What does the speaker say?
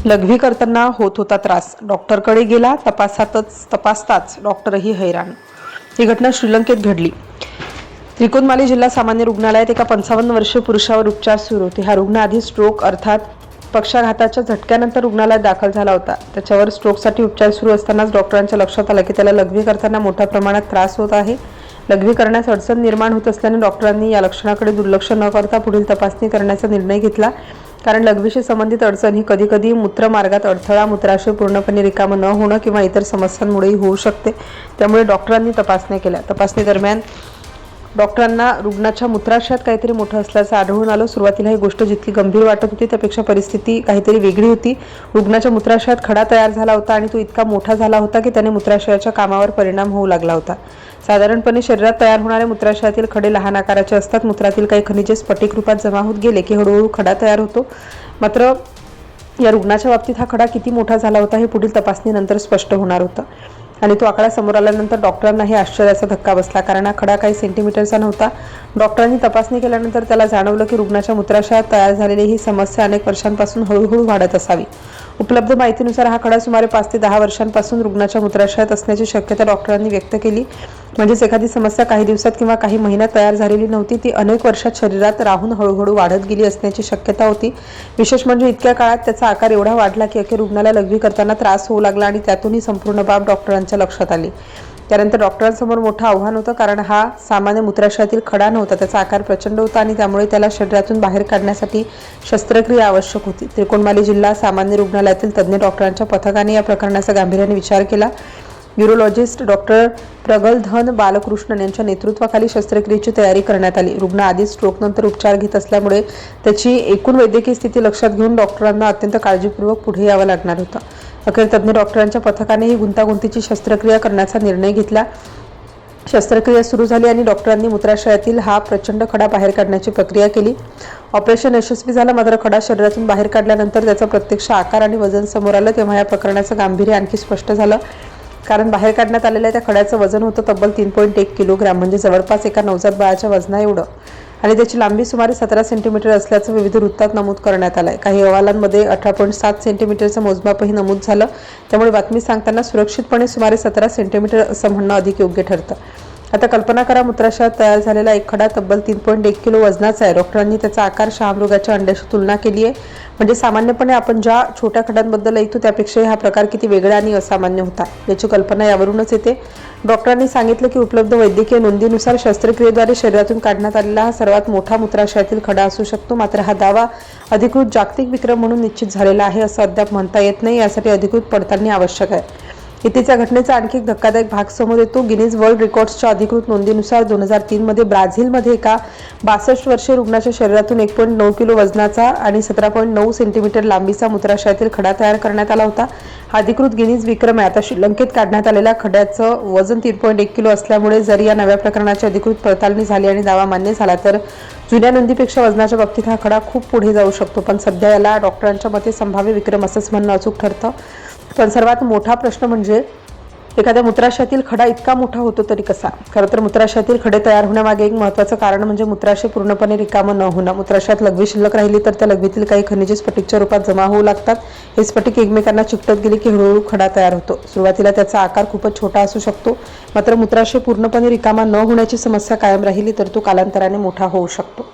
लघवी करताना होत होता त्रास, डॉक्टरकडे गेला, तपासताच डॉक्टरही हैराण। ही घटना श्रीलंकेत घडली। त्रिकोणमाली जिल्हा सामान्य रुग्णालयात एका 55 वर्षीय पुरुषावर उपचार सुरू होते। हा रुग्ण आधी स्ट्रोक अर्थात पक्षाघाताच्या झटक्यानंतर रुग्णालयात दाखल झाला होता। त्याच्यावर स्ट्रोकसाठी उपचार सुरू असतानाच डॉक्टरांच्या लक्षात आलं की त्याला लघवी करताना मोठ्या प्रमाणात त्रास होत आहे। लघवी करण्यास अडचण निर्माण होत असल्याने डॉक्टरांनी या लक्षणाकडे दुर्लक्ष न करता पुढील तपासणी करण्याचा निर्णय घेतला। कारण लघवीशी संबंधित अडचण ही कधीकधी मूत्रमार्गात अडथळा, मूत्राशय पूर्णपणे रिकामं न होणं किंवा इतर समस्यांमुळेही होऊ शकते। त्यामुळे डॉक्टरांनी तपासण्या केल्या। तपासणी दरम्यान डॉक्टरांना रुग्णाच्या मूत्राशयात काहीतरी मोठं असल्याचं आढळून आलं। सुरुवातीला ही गोष्ट जितकी गंभीर वाटत होती त्यापेक्षा परिस्थिती काहीतरी वेगळी होती। रुग्णाच्या मूत्राशयात खडा तयार झाला होता आणि तो इतका मोठा झाला होता की त्याने मूत्राशयाच्या कामावर परिणाम होऊ लागला होता। साधारणपणे शरीरात तयार होणारे मूत्राशयातील खडे लहान आकाराचे असतात। मूत्रातील काही खनिजे स्फटिक रूपात जमा होत गेले की हळूहळू खडा तयार होतो। मात्र या रुग्णाच्या बाबतीत हा खडा किती मोठा झाला होता हे पुढील तपासणीनंतर स्पष्ट होणार होतं आणि तो आकडा समोर आल्यानंतर डॉक्टरांनाही आश्चर्याचा धक्का बसला, कारण हा खडा काही सेंटीमीटरचा नव्हता। डॉक्टरांनी तपासणी केल्यानंतर त्याला जाणवलं की रुग्णाच्या मूत्राशयात तयार झालेली ही समस्या अनेक वर्षांपासून हळूहळू वाढत असावी। उपलब्ध माहितीनुसार हा खडा सुमारे 5 ते 10 वर्षांपासून रुग्णाच्या मूत्राशयात असण्याची शक्यता डॉक्टरांनी व्यक्त केली। म्हणजेच एखादी समस्या काही दिवसात किंवा काही महिन्यात तयार झालेली नव्हती, ती अनेक वर्षात शरीरात राहून हळूहळू वाढत गेली असण्याची शक्यता होती। विशेष म्हणजे इतक्या काळात त्याचा आकार एवढा वाढला की अखेर रुग्णाला लघवी करताना त्रास होऊ लागला आणि त्यातून ही संपूर्ण बाब डॉक्टरांच्या लक्षात आली। त्यानंतर डॉक्टरांसमोर मोठं आव्हान होतं, कारण हा सामान्य मूत्राशयातील खडा नव्हता, त्याचा आकार प्रचंड होता आणि त्यामुळे त्याला शरीरातून बाहेर काढण्यासाठी शस्त्रक्रिया आवश्यक होती। त्रिकोणमाली जिल्हा सामान्य रुग्णालयातील तज्ज्ञ डॉक्टरांच्या पथकाने या प्रकरणाचा गांभीर्याने विचार केला। यूरोलॉजिस्ट डॉक्टर प्रगल्धन बालकृष्णन यांच्या नेतृत्वाखाली शस्त्रक्रियेची तयारी करण्यात आली। रुग्ण आधीच स्ट्रोकनंतर उपचार घेत असल्यामुळे त्याची एकूण वैद्यकीय स्थिती लक्षात घेऊन डॉक्टरांना अत्यंत काळजीपूर्वक पुढे यावं लागणार होतं। अखेर तज्ज्ञ डॉक्टरांच्या पथकाने ही गुंतागुंतीची शस्त्रक्रिया करण्याचा निर्णय घेतला। शस्त्रक्रिया सुरू झाली आणि डॉक्टरांनी मूत्राशयातील हा प्रचंड खडा बाहेर काढण्याची प्रक्रिया केली। ऑपरेशन यशस्वी झालं, मात्र खडा शरीरातून बाहेर काढल्यानंतर त्याचा प्रत्यक्ष आकार आणि वजन समोर आलं तेव्हा या प्रकरणाचं गांभीर्य आणखी स्पष्ट झालं। कारण बाहेर काढण्यात आलेल्या त्या खड्याचं वजन होतं तब्बल 3.1 किलोग्राम, म्हणजे जवळपास एका नवजात बाळाच्या वजना एवढं, आणि त्याची लांबी सुमारे 17 सेंटीमीटर असल्याचं विविध वृत्तात नमूद करण्यात आलंय। काही अहवालांमध्ये 18.7 सेंटीमीटरचं मोजमापही नमूद झालं। त्यामुळे बातमी सांगताना सुरक्षितपणे सुमारे 17 सेंटीमीटर असं म्हणणं अधिक योग्य ठरतं। आता कल्पना करा, मूत्राशयात तयार झालेला एक खडा तब्बल 3.1 किलो वजनाचा आहे। डॉक्टरांनी त्याचा आकार शहामृगाच्या अंड्याशी तुलना केली आहे। म्हणजे सामान्यपणे आपण ज्या छोट्या खड्यांबद्दल ऐकतो त्यापेक्षा हा प्रकार किती वेगळा आणि असामान्य होता याची कल्पना यावरूनच येते। डॉक्टरांनी सांगितलं की उपलब्ध वैद्यकीय नोंदीनुसार शस्त्रक्रियेद्वारे शरीरातून काढण्यात आलेला हा सर्वात मोठा मूत्राशयातील खडा असू शकतो। मात्र हा दावा अधिकृत जागतिक विक्रम म्हणून निश्चित झालेला आहे असं अद्याप म्हणता येत नाही। यासाठी अधिकृत पडताळणी आवश्यक आहे। इथेच्या घटनेचा आणखी एक धक्कादायक भाग समोर येतो। गिनीज वर्ल्ड रेकॉर्ड्सच्या अधिकृत नोंदीनुसार 2003 मध्ये ब्राझीलमध्ये एका 62 वर्षीय रुग्णाच्या शरीरातून 1.9 किलो वजनाचा आणि 17.9 सेंटीमीटर लांबीचा मूत्राशयातील खडा तयार करण्यात आला होता। हा अधिकृत गिनीज विक्रम आहे। आता श्रीलंकेत काढण्यात आलेल्या खड्याचं वजन 3.1 किलो असल्यामुळे जर या नव्या प्रकरणाची अधिकृत पडताळणी झाली आणि दावा मान्य झाला तर जुन्या नोंदीपेक्षा वजनाच्या बाबतीत हा खडा खूप पुढे जाऊ शकतो। पण सध्या याला डॉक्टरांच्या मते संभाव्य विक्रम असंच म्हणणं अचूक ठरतं। पण सर्वात मोठा प्रश्न म्हणजे एखाद्या मूत्राशयातील खडा इतका मोठा होतो तरी कसा? खरं तर मूत्राशयातील खडे तयार होण्यामागे एक महत्त्वाचं कारण म्हणजे मूत्राशय पूर्णपणे रिकामं न होणं। मूत्राशयात लघवी शिल्लक राहिली तर त्या लघवीतील काही खनिजे स्फटिकच्या रूपात जमा होऊ लागतात। हे स्फटिक एकमेकांना चिकटत गेले की हळूहळू खडा तयार होतो। सुरुवातीला त्याचा आकार खूपच छोटा असू शकतो, मात्र मूत्राशय पूर्णपणे रिकामा न होण्याची समस्या कायम राहिली तर तो कालांतराने मोठा होऊ शकतो।